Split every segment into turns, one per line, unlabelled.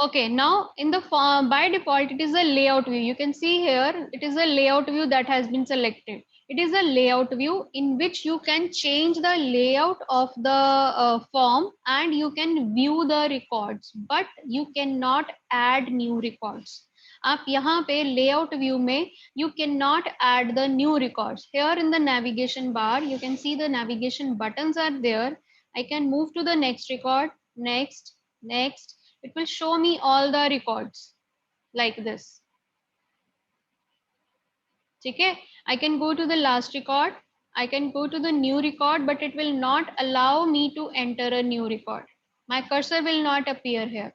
Okay, now in the form, by default, it is a layout view. You can see here, it is a layout view that has been selected. It is a layout view in which you can change the layout of the form and you can view the records, but you cannot add new records. आप यहाँ पे layout view में you cannot add the new records. Here in the navigation bar, you can see the navigation buttons are there. I can move to the next record, next, next. It will show me all the records like this. Okay, I can go to the last record. I can go to the new record, but it will not allow me to enter a new record. My cursor will not appear here.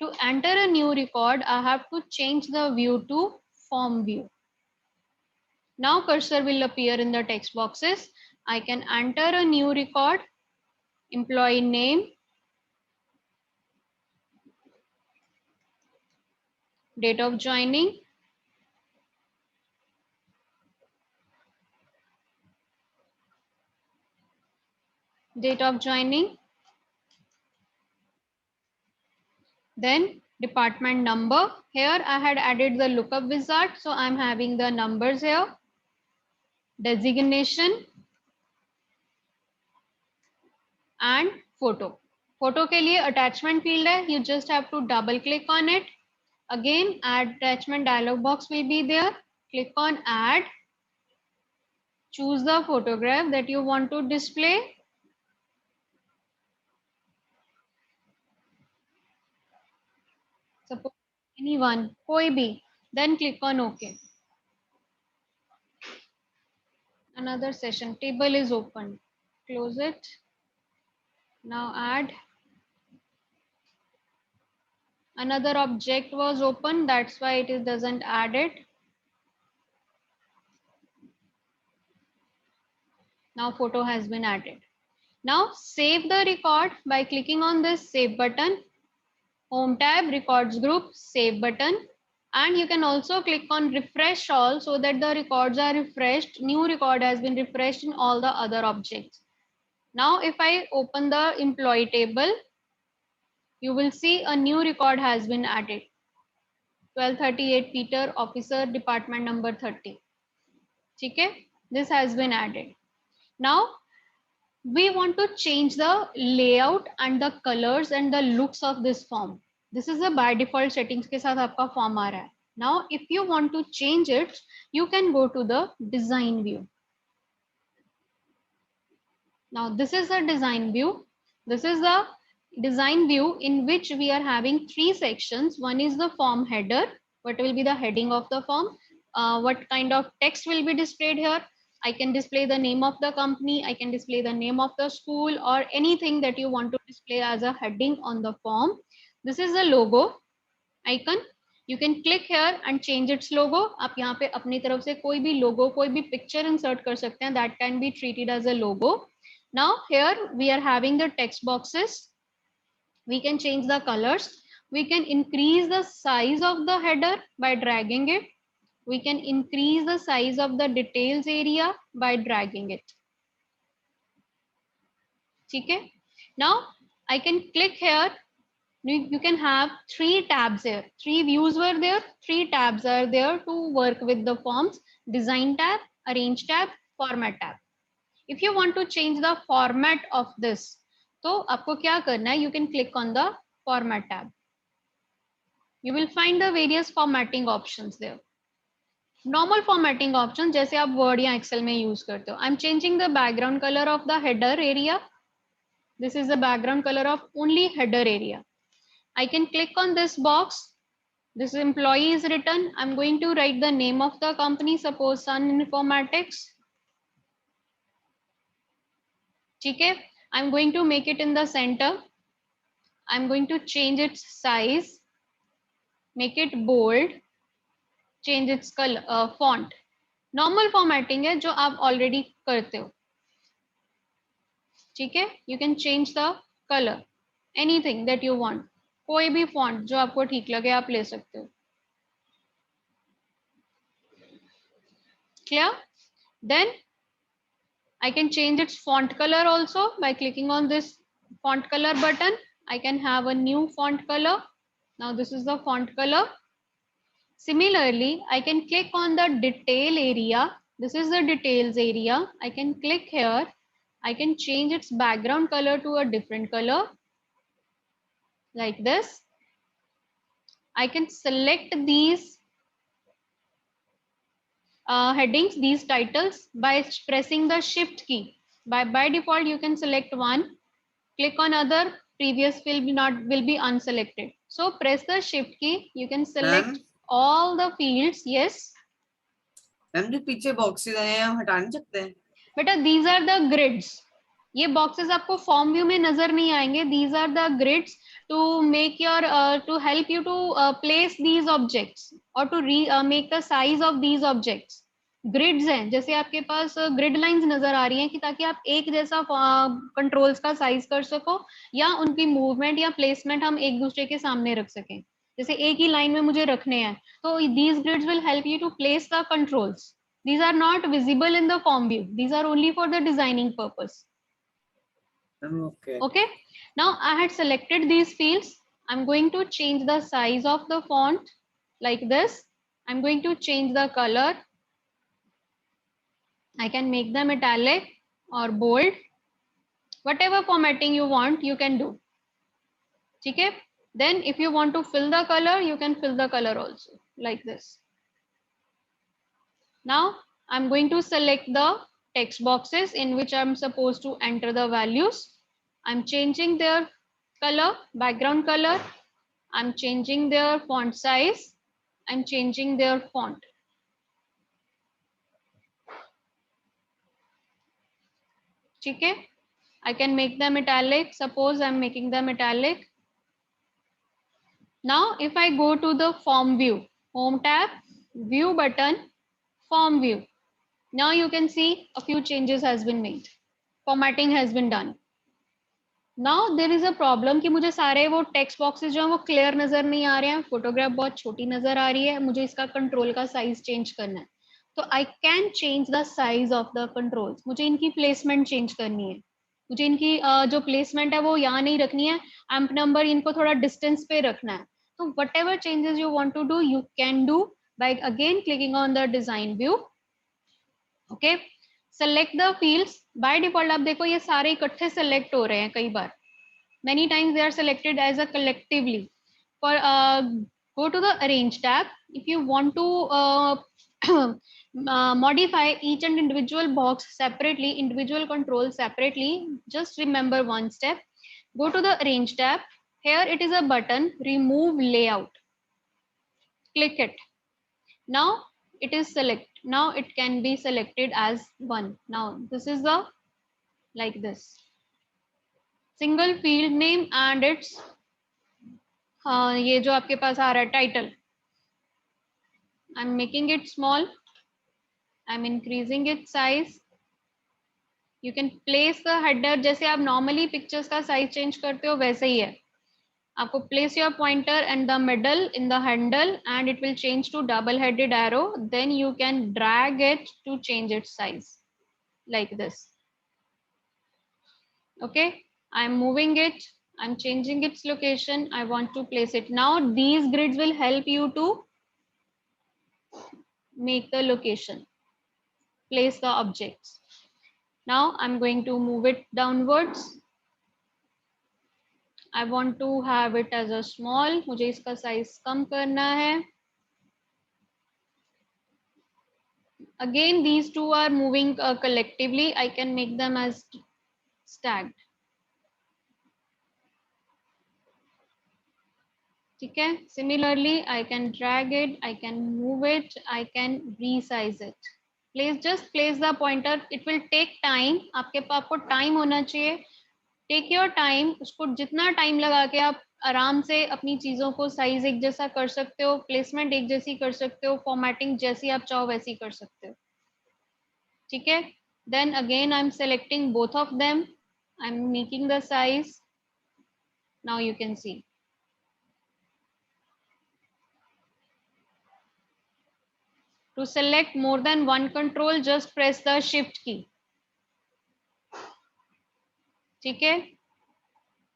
To enter a new record, I have to change the view to form view. Now cursor will appear in the text boxes. I can enter a new record, employee name, date of joining, date of joining, then department number. Here I had added the lookup wizard, so I'm having the numbers here. Designation and photo. Photo के लिए attachment field है. You just have to double click on it. Again, add attachment dialog box will be there. Click on add. Choose the photograph that you want to display. Suppose anyone, कोई भी. Then click on OK. Another session table is open. Close it. Now add. Another object was open, that's why it doesn't add it. Now photo has been added. Now save the record by clicking on this save button. Home tab, records group, save button. And you can also click on refresh all so that the records are refreshed. New record has been refreshed in all the other objects. Now if I open the employee table, you will see a new record has been added. 1238 Peter, officer, department number 30. Okay, this has been added. Now we want to change the layout and the colors and the looks of this form. This is a by default settings के साथ आपका form आ रहा है. Now if you want to change it, you can go to the design view. Now this is the design view. This is the design view in which we are having three sections. One is the form header. What will be the heading of the form? What kind of text will be displayed here? I can display the name of the company. I can display the name of the school or anything that you want to display as a heading on the form. This is the logo icon. You can click here and change its logo. आप यहाँ पे अपनी तरफ से कोई भी logo, कोई भी picture insert कर सकते हैं. That can be treated as a logo. Now here we are having the text boxes. We can change the colors. We can increase the size of the header by dragging it. We can increase the size of the details area by dragging it. Okay. Now I can click here. You can have three tabs here. Three views were there. Three tabs are there to work with the forms. Design tab, arrange tab, format tab. If you want to change the format of this, तो आपको क्या करना है? You can click on the format tab. You will find the various formatting options there. Normal formatting options जैसे आप Word या Excel में use करते हो. I'm changing the background color of the header area. This is the background color of only header area. I can click on this box. This employee is written. I'm going to write the name of the company, suppose Sun Informatics. Okay, I'm going to make it in the center. I'm going to change its size, make it bold, change its color, font. Normal formatting है जो आप already करते हो. ठीक है, you can change the color, anything that you want. कोई भी font जो आपको ठीक लगे आप ले सकते हो. Clear? Then I can change its font color also by clicking on this font color button. I can have a new font color. Now this is the font color. Similarly, I can click on the detail area. This is the details area. I can click here. I can change its background color to a different color like this. I can select these headings, these titles by pressing the shift key. By default, you can select one, click on other, previous will be unselected. So press the shift key. You can select
ma'am
all the fields. Yes.
Ma'am जो पीछे boxes हैं हम हटा नहीं सकते हैं?
बेटा these are the grids. ये बॉक्सेस आपको फॉर्म व्यू में नजर नहीं आएंगे. These are the grids to make your to help you to place these objects or to make the size of these objects. Grids हैं, जैसे आपके पास ग्रिड लाइंस नजर आ रही हैं कि ताकि आप एक जैसा कंट्रोल्स का साइज कर सको या उनकी मूवमेंट या प्लेसमेंट हम एक दूसरे के सामने रख सकें. जैसे एक ही लाइन में मुझे रखने हैं, तो these grids will help you to place the controls. These are not visible in the form view. These are only for the designing purpose.
Okay.
Okay. Now I had selected these fields. I'm going to change the size of the font like this. I'm going to change the color. I can make them italic or bold. Whatever formatting you want, you can do. Okay. Then if you want to fill the color, you can fill the color also like this. Now I'm going to select the text boxes in which I'm supposed to enter the values. I'm changing their color, background color. I'm changing their font size. I'm changing their font. Okay. I can make them italic. Suppose I'm making them italic. Now if I go to the form view, home tab, view button, form view. Now you can see a few changes has been made. Formatting has been done. Now there is a problem कि मुझे सारे वो text boxes जो हैं वो clear नजर नहीं आ रहे हैं, फोटोग्राफ बहुत छोटी नजर आ रही है, मुझे इसका कंट्रोल का साइज चेंज करना है. तो आई can change the size of the controls. मुझे इनकी प्लेसमेंट चेंज करनी है. मुझे इनकी जो प्लेसमेंट है वो यहाँ नहीं रखनी है, एम्प नंबर इनको थोड़ा डिस्टेंस पे रखना है. तो whatever changes you want to do, you can do by again clicking on the design view. Okay. Select the fields. By default आप देखो ये सारे इकट्ठे सेलेक्ट हो रहे हैं. कई बार many times they are selected as a collectively. For go to the arrange tab. If you want to modify each and individual box separately, individual controls separately, just remember one step. Go to the arrange tab. Here it is a button, remove layout. Click it. Now it is select. Now it can be selected as one. Now this is the like this. Single field name and its ये जो आपके पास आ रहा है title. I am making it small. I am increasing it size. You can place the header. जैसे आप normally pictures का size change करते हो वैसे ही है. आपको place your pointer and the middle in the handle and it will change to double headed arrow. Then you can drag it to change its size like this. Okay, I'm moving it. I'm changing its location. I want to place it. Now these grids will help you to make the location, place the objects. Now I'm going to move it downwards. I want to have it as a small. मुझे इसका size कम करना है. Again, these two are moving collectively. I can make them as stacked. ठीक है. Similarly, I can drag it. I can move it. I can resize it. Just place the pointer. It will take time. आपको time होना चाहिए. Take your time. उसको जितना time लगा के आप आराम से अपनी चीजों को साइज एक जैसा कर सकते हो, प्लेसमेंट एक जैसी कर सकते हो, फॉर्मेटिंग जैसी आप चाहो वैसी कर सकते हो. ठीक है. Then again I'm selecting both of them. I'm making the size. Now you can see. To select more than one control, just press the shift key. ठीक है.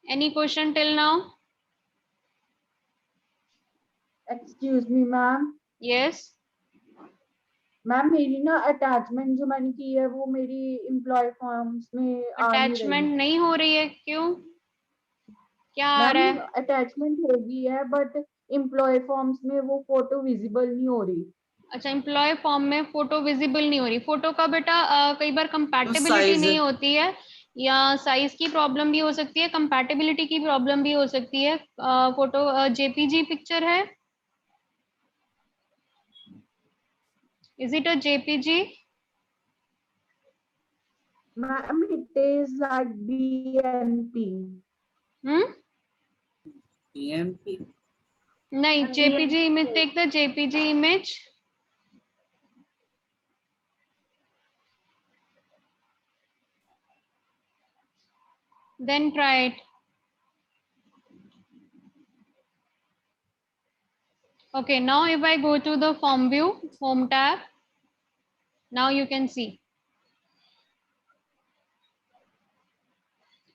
Any question till now?
Excuse me ma'am,
yes,
ma'am मेरी ना attachment जो मैंने की है वो मेरी एम्प्लॉय फॉर्म्स में आ नहीं रही।
अटैचमेंट नहीं हो रही है, क्यों? क्या आ रहा
मैम
है?
अटैचमेंट होगी है बट एम्प्लॉय फॉर्म्स में वो फोटो विजिबल नहीं हो रही।
अच्छा, एम्प्लॉय फॉर्म में फोटो विजिबल नहीं हो रही। फोटो का बेटा कई बार कंपैटिबिलिटी
साइज
नहीं होती है, या साइज की प्रॉब्लम भी हो सकती है, कंपैटिबिलिटी की प्रॉब्लम भी हो सकती है। फोटो जेपीजी पिक्चर है, is it a JPG?
Ma'am it is like BMP.
Hmm,
PMP.
नहीं, JPG image,
BMP
take the JPG image. Then try it. Okay, now if I go to the form view, home tab, now you can see.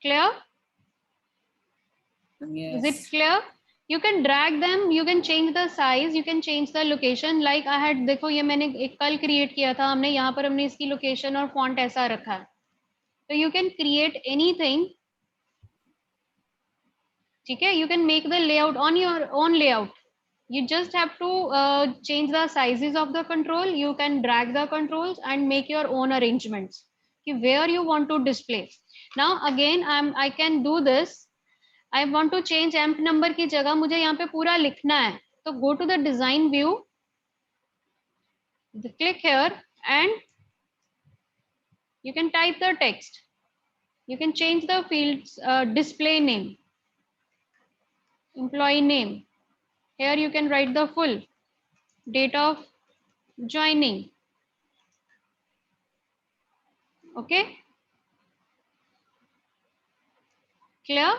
Clear? Is it
Yes.
clear? You can drag them, you can change the size, you can change the location. Like I had, देखो ये मैंने एक कल create किया था हमने, यहाँ पर हमने इसकी location और font ऐसा रखा है. So you can create anything. ठीक है? You can make the layout on your own layout. You just have to change the sizes of the control. You can drag the controls and make your own arrangements. Where you want to display. Now again, I can do this. I want to change amp number की जगह मुझे यहाँ पे पूरा लिखना है, तो go to the design view, click here and you can type the text. You can change the fields, display name, employee name. Here you can write the full date of joining. Okay, clear?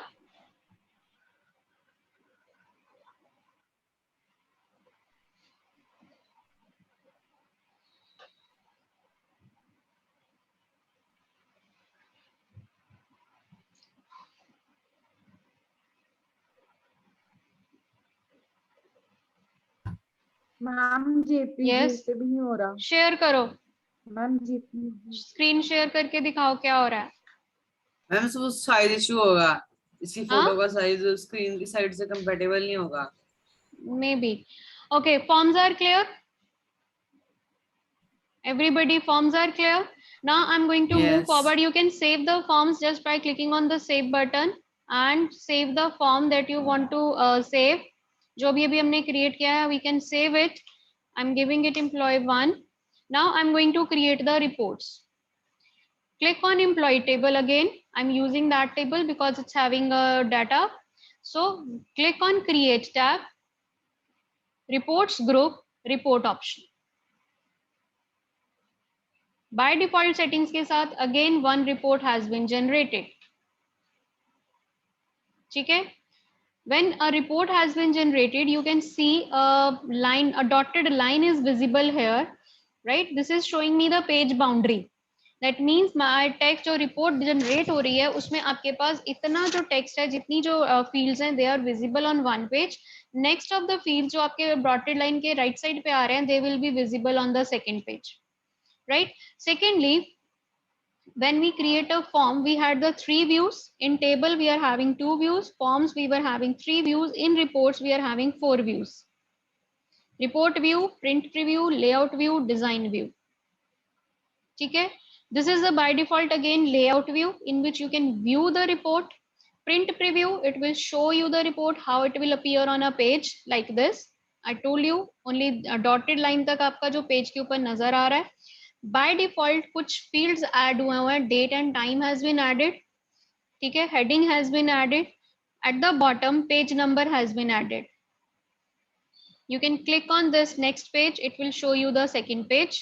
Ma'am JPG
Yes,
से भी नहीं हो रहा।
share करो,
ma'am JPG
screen share करके दिखाओ क्या हो रहा है।
मैम वो साइज इशू होगा, इसकी
हाँ,
फोटो का साइज स्क्रीन की साइड से कंपैटिबल नहीं होगा।
maybe. Okay, forms are clear. Everybody, forms are clear. Now I'm going to move
Yes.
forward. You can save the forms just by clicking on the save button and save the form that you want to save. जो भी अभी हमने create किया है, we can save it. I'm giving it employee 1. Now I'm going to create the reports. Click on employee table again. I'm using that table because it's having data. So click on create tab, reports group, report option. By default settings के साथ again one report has been generated. ठीक है? When a report has been generated, you can see a line, a dotted line is visible here, right? This is showing me the page boundary. That means my text जो report generate हो रही है उसमें आपके पास इतना जो text है, जितनी जो fields हैं, they are visible on one page. Next of the fields जो आपके dotted line के right side पे आ रहे हैं, they will be visible on the second page, right? Secondly, when we create a form, we had the 3 views. In table, we are having 2 views. Forms, we were having 3 views. In reports, we are having 4 views. Report view, print preview, layout view, design view. Okay? This is a by default again layout view in which you can view the report. Print preview, it will show you the report, how it will appear on a page like this. I told you only a dotted line तक आपका जो page के ऊपर नजर आ रहा है. By default कुछ fields add हुए हैं, date and time has been added, ठीक है, heading has been added, at the bottom page number has been added. You can click on this next page, it will show you the second page.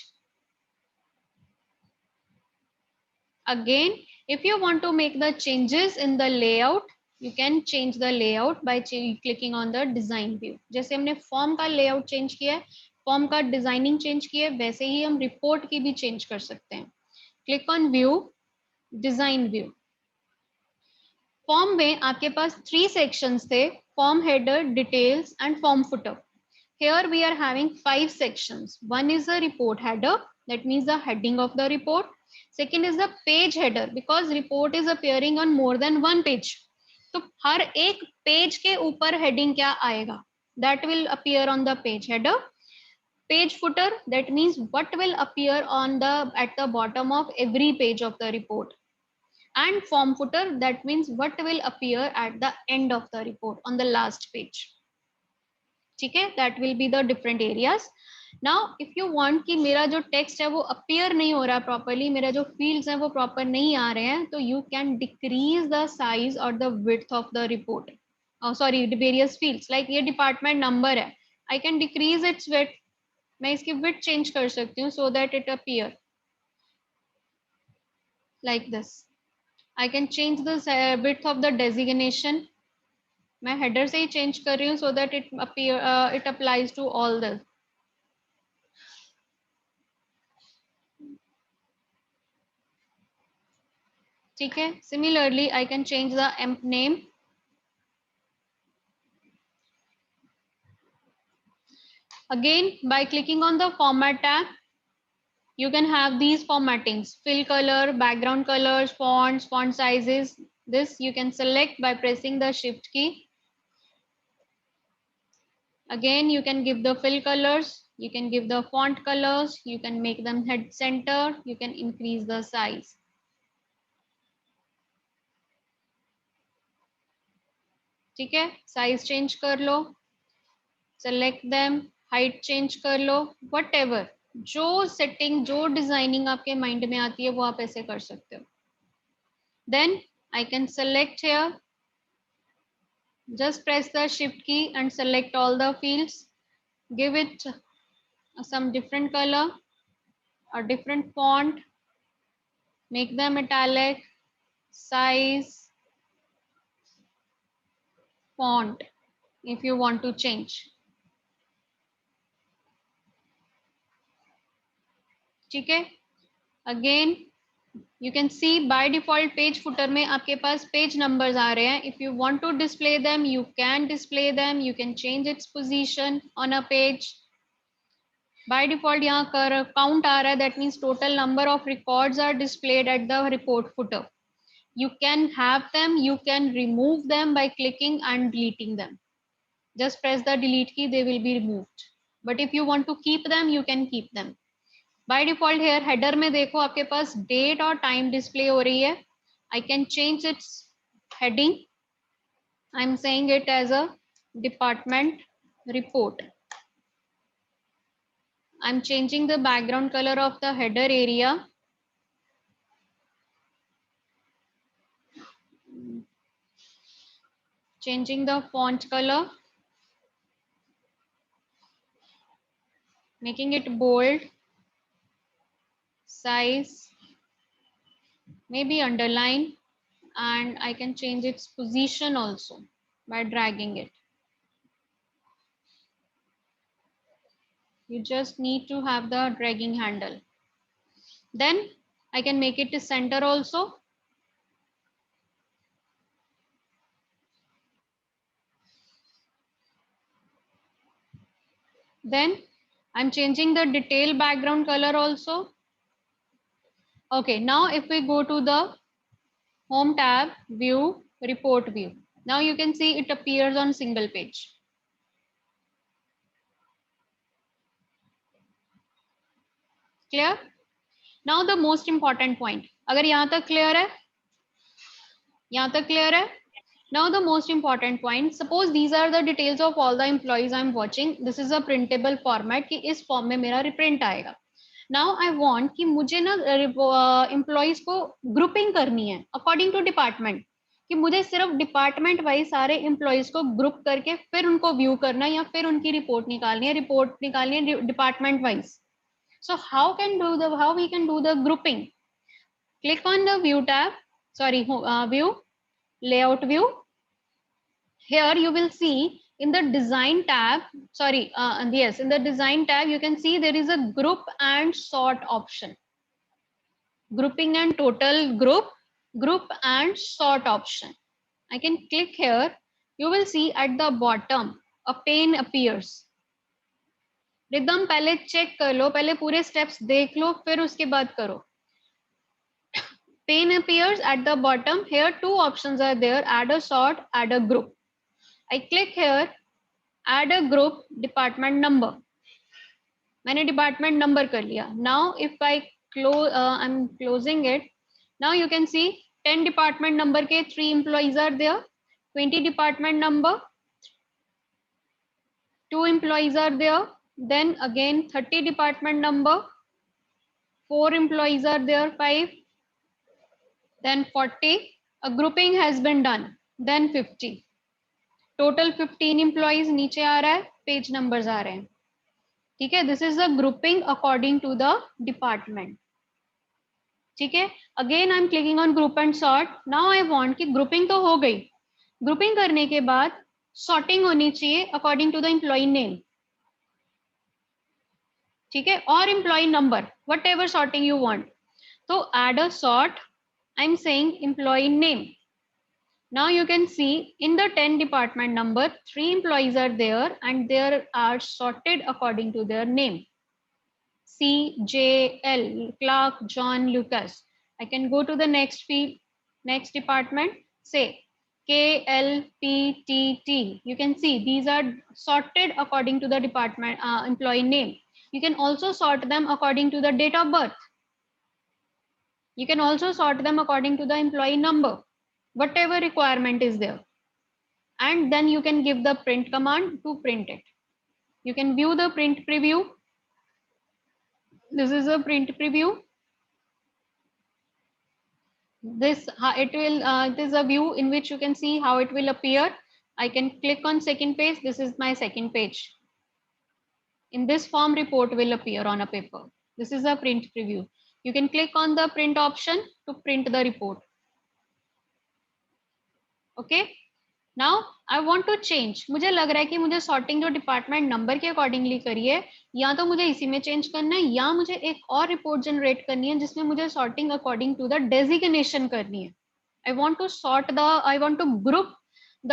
Again, if you want to make the changes in the layout, you can change the layout by clicking on the design view. जैसे हमने form का layout change किया है, form का designing change किया है, वैसे ही हम report की भी change कर सकते हैं. Click on view, design view. Form में आपके पास 3 sections थे, form header, details and form footer. Here we are having 5 sections. One is the report header, that means the heading of the report. Second is the page header, because report is appearing on more than one page. तो हर एक page के ऊपर heading क्या आएगा? That will appear on the page header. Page footer, that means what will appear on the at the bottom of every page of the report. And form footer, that means what will appear at the end of the report on the last page. ठीक है, that will be the different areas. Now if you want कि मेरा जो text है वो appear नहीं हो रहा properly, मेरा जो fields हैं वो proper नहीं आ रहे हैं, तो you can decrease the size or the width of the report. Oh sorry, the various fields, like ये department number है, I can decrease its width. मैं इसकी width change कर सकती हूँ so that it appear like this. I can change the width of the designation. मैं header से ही change कर रही हूँ so that it applies to all the. ठीक है, similarly I can change the emp name. Again, by clicking on the format tab, you can have these formattings: fill color, background colors, fonts, font sizes. This you can select by pressing the shift key. Again, you can give the fill colors, you can give the font colors, you can make them head center, you can increase the size. ठीक है, size change कर लो, select them, height change कर लो, whatever. जो setting, जो designing आपके mind में आती है वो आप ऐसे कर सकते हो. Then I can select here. Just press the shift key and select all the fields. Give it some different color or different font. Make them italic, size, font if you want to change. ठीक है, again you can see by default page footer में आपके पास page numbers आ रहे हैं. If you want to display them, you can display them. You can change its position on a page. By default यहाँ count आ रहा है, that means total number of records are displayed at the report footer. You can have them, you can remove them by clicking and deleting them. Just press the delete key, they will be removed. But if you want to keep them, you can keep them. By default here header में देखो आपके पास date और time display हो रही है. I can change its heading. I'm saying it as a department report. I'm changing the background color of the header area. Changing the font color. Making it bold. Size. Maybe underline. And I can change its position also by dragging it. You just need to have the dragging handle. Then I can make it to center also. Then I'm changing the detail background color also. Okay, now if we go to the home tab, view, report view. Now you can see it appears on single page. Clear? Now the most important point. अगर यहाँ तक clear है? यहाँ तक clear है? Now the most important point. Suppose these are the details of all the employees I'm watching. This is a printable format कि इस form में मेरा reprint आएगा. Now I want कि मुझे ना employees को grouping करनी है according to department. कि मुझे सिर्फ डिपार्टमेंट वाइज सारे एम्प्लॉइज को ग्रुप करके फिर उनको व्यू करना है या फिर उनकी रिपोर्ट निकालनी है department wise. So how we can do the grouping? Click on the view tab, sorry view, layout view. Here you will see in the design tab, in the design tab you can see there is a group and sort option. Grouping and total group and sort option. I can click here. You will see at the bottom a pane appears. Rhythm पहले check कर लो, पहले पूरे steps देख लो, फिर उसके बाद करो. Pane appears at the bottom. Here two options are there: add a sort, add a group. I click here, add a group, department number. मैंने department number कर लिया. Now if I close, I'm closing it. Now you can see 10 department number के 3 employees are there. 20 department number, 2 employees are there. Then again 30 department number, 4 employees are there, 5. Then 40. A grouping has been done. Then 50. Total 15 employees नीचे आ रहा है, page numbers आ रहे हैं. ठीक है, this is the grouping according to the department. ठीक है, again I am clicking on group and sort. Now I want कि ग्रुपिंग तो हो गई, ग्रुपिंग करने के बाद सॉर्टिंग होनी चाहिए according to the employee name. ठीक है, और employee number, whatever sorting you want. तो add a sort, I am saying employee name. Now you can see in the 10 department number, 3 employees are there and they are sorted according to their name. C, J, L, Clark, John, Lucas. I can go to the next field, next department, say K, L, P, T, T. You can see these are sorted according to the department employee name. You can also sort them according to the date of birth. You can also sort them according to the employee number, whatever requirement is there. And then you can give the print command to print it. You can view the print preview. This is a print preview. This it is a view in which you can see how it will appear. I can click on second page. This is my second page. In this form, report will appear on a paper. This is a print preview. You can click on the print option to print the report. Okay. Now I want to change. मुझे लग रहा है कि मुझे sorting जो department number के accordingly करी है, या तो मुझे इसी में चेंज करना है, या मुझे एक और रिपोर्ट जनरेट करनी है जिसमें मुझे sorting according to the designation करनी है. I want to sort the, I want to group the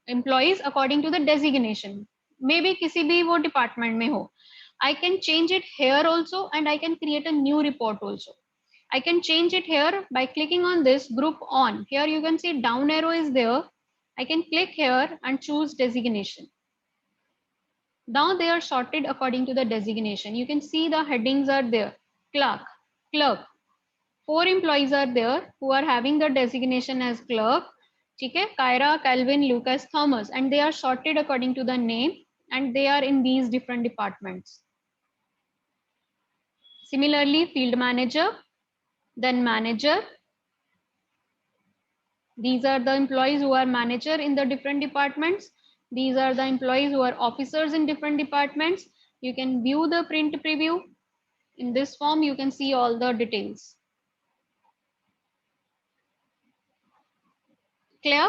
employees according to the designation. May be किसी भी वो डिपार्टमेंट में हो. I can change it here also and I can create a new report also. I can change it here by clicking on this group on. Here you can see down arrow is there. I can click here and choose designation. Now they are sorted according to the designation. You can see the headings are there. Clerk, clerk. 4 employees are there who are having the designation as clerk. Okay? Kyra, Calvin, Lucas, Thomas, and they are sorted according to the name and they are in these different departments. Similarly, field manager, then manager. These are the employees who are manager in the different departments. These are the employees who are officers in different departments. You can view the print preview. In this form, you can see all the details. Clear?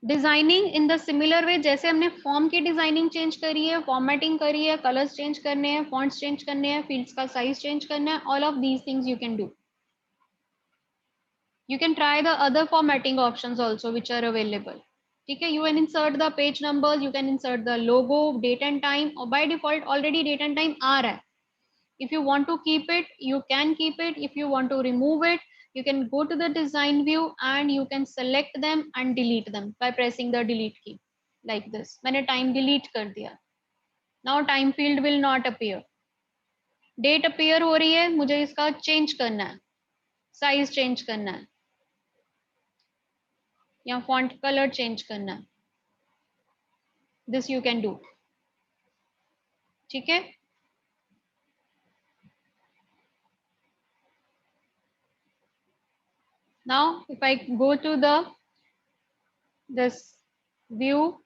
Designing in the similar way, जैसे हमने form की designing change करी है, formatting करी है, colors change करने हैं, fonts change करने हैं, fields का size change करना है, all of these things you can do. You can try the other formatting options also which are available. Okay, you can insert the page numbers, you can insert the logo, date and time, or by default already date and time aa raha hai. If you want to keep it, you can keep it. If you want to remove it, you can go to the design view and you can select them and delete them by pressing the delete key like this. मैंने time delete कर दिया. Now time field will not appear. Date appear हो रही है, मुझे इसका change करना है, size change करना है, या font color change करना है. This you can do. ठीक है. Now if I go to this view,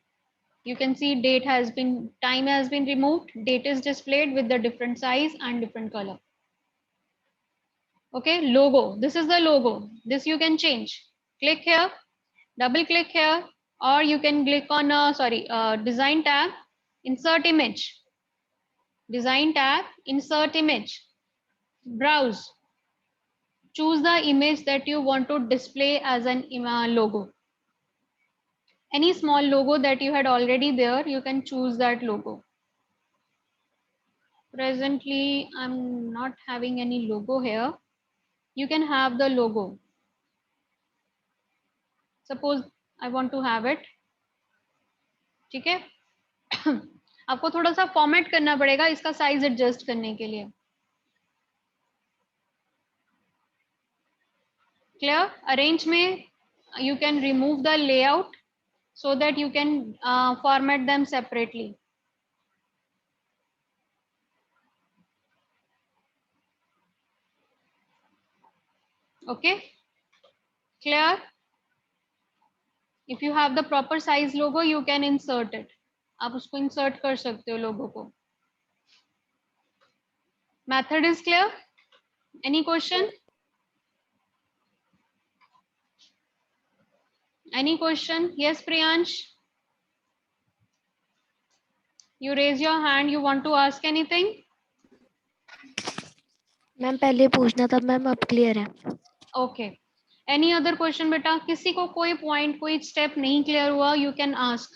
you can see date has been, time has been removed, date is displayed with the different size and different color. Okay, logo, this is the logo, this you can change. Click here, double click here, or you can click on design tab, insert image, design tab, insert image, browse, choose the image that you want to display as an logo. Any small logo that you had already there, you can choose that logo. Presently, I'm not having any logo here. You can have the logo. Suppose I want to have it. ठीक है? आपको थोड़ा सा format करना पड़ेगा इसका size adjust करने के लिए. Clear? Arrange में you can remove the layout so that you can format them separately. Okay? Clear? If you have the proper size logo, you can insert it. आप उसको insert कर सकते हो logo को. Method is clear? Any question? Any question? Yes, Priyansh? You raise your hand. You want to ask anything?
Ma'am पहले पूछना था ma'am, अब क्लियर है.
Okay. Any other question बेटा? किसी को कोई point, कोई step नहीं clear हुआ? You can ask.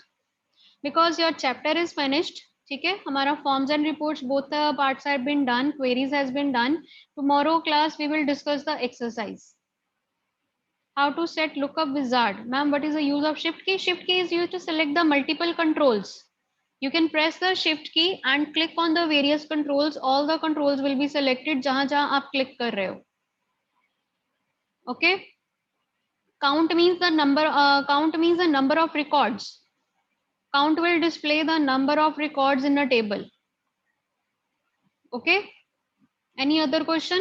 Because your chapter is finished. ठीक है? हमारा forms and reports, both the parts have been done. Queries has been done. Tomorrow class we will discuss the exercise. How to set lookup wizard. Ma'am, what is the use of shift key? Shift key is used to select the multiple controls. You can press the shift key and click on the various controls. All the controls will be selected जहाँ जहाँ आप click कर रहे हो. Okay? Count means the number of records. Count will display the number of records in a table. Okay? Any other question?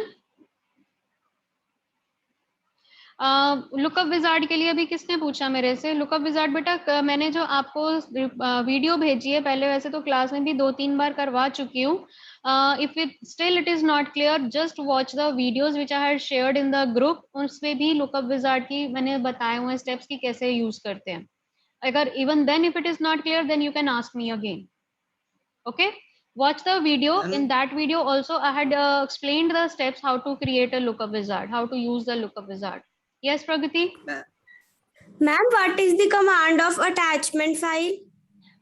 Lookup wizard के लिए अभी किसने पूछा मेरे से? लुकअप विजार्ड बेटा मैंने जो आपको वीडियो भेजी है, पहले वैसे तो क्लास में भी 2-3 बार करवा चुकी हूँ. If it still it is not clear, just watch the videos which I had shared in the group. उसमें भी लुकअप विजार्ड की मैंने बताए हुए स्टेप्स की कैसे यूज करते हैं. अगर even then if it is not clear, then you can ask me again. Okay? Watch the video. In that video also I had explained the steps how to create a lookup wizard, how to use the lookup wizard. Yes, Pragati?
Ma'am, what is the command of attachment file?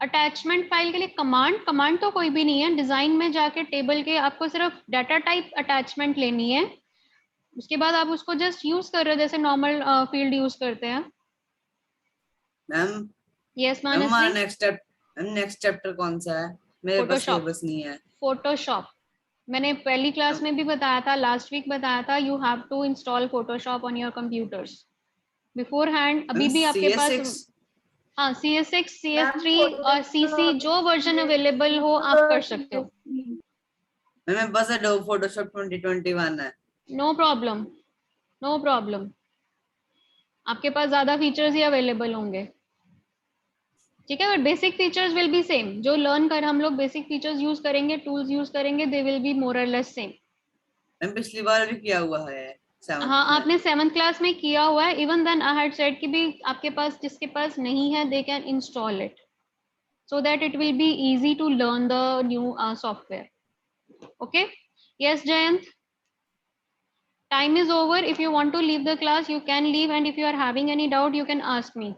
Attachment file के लिए command तो कोई भी नहीं है. Design में जाके table के आपको सिर्फ डाटा टाइप अटैचमेंट लेनी है. उसके बाद आप उसको जस्ट यूज कर रहे हो जैसे नॉर्मल फील्ड यूज करते हैं.
मैम
यस
हमारा
मानसी?
नेक्स्ट चैप्टर कौन सा है? मेरे पास सिलेबस नहीं है.
फोटोशॉप. मैंने पहली क्लास में भी बताया था, लास्ट वीक बताया था. You have to install Photoshop on your computers beforehand. अभी भी आपके पास हाँ CS6, CS3 और CC जो वर्जन अवेलेबल हो आप कर सकते हो.
मेरे पास एडोब फोटोशॉप 2021 है.
No problem, no problem. आपके पास ज्यादा फीचर्स ही अवेलेबल होंगे. ठीक है? But basic features will be same. जो लर्न कर हम लोग बेसिक फीचर्स यूज करेंगे, टूल्स यूज करेंगे, दे विल बी मोर और लेस सेम.
मैम पिछली बार भी किया हुआ है.
हाँ आपने 7th क्लास में किया हुआ है. Even then I had said कि भी आपके पास जिसके पास नहीं है they can install it so that it will be easy to learn the new software. Okay? Yes, Jayant? Time is over. If you want to leave the class, you can leave, and if you are having any doubt, you can ask me.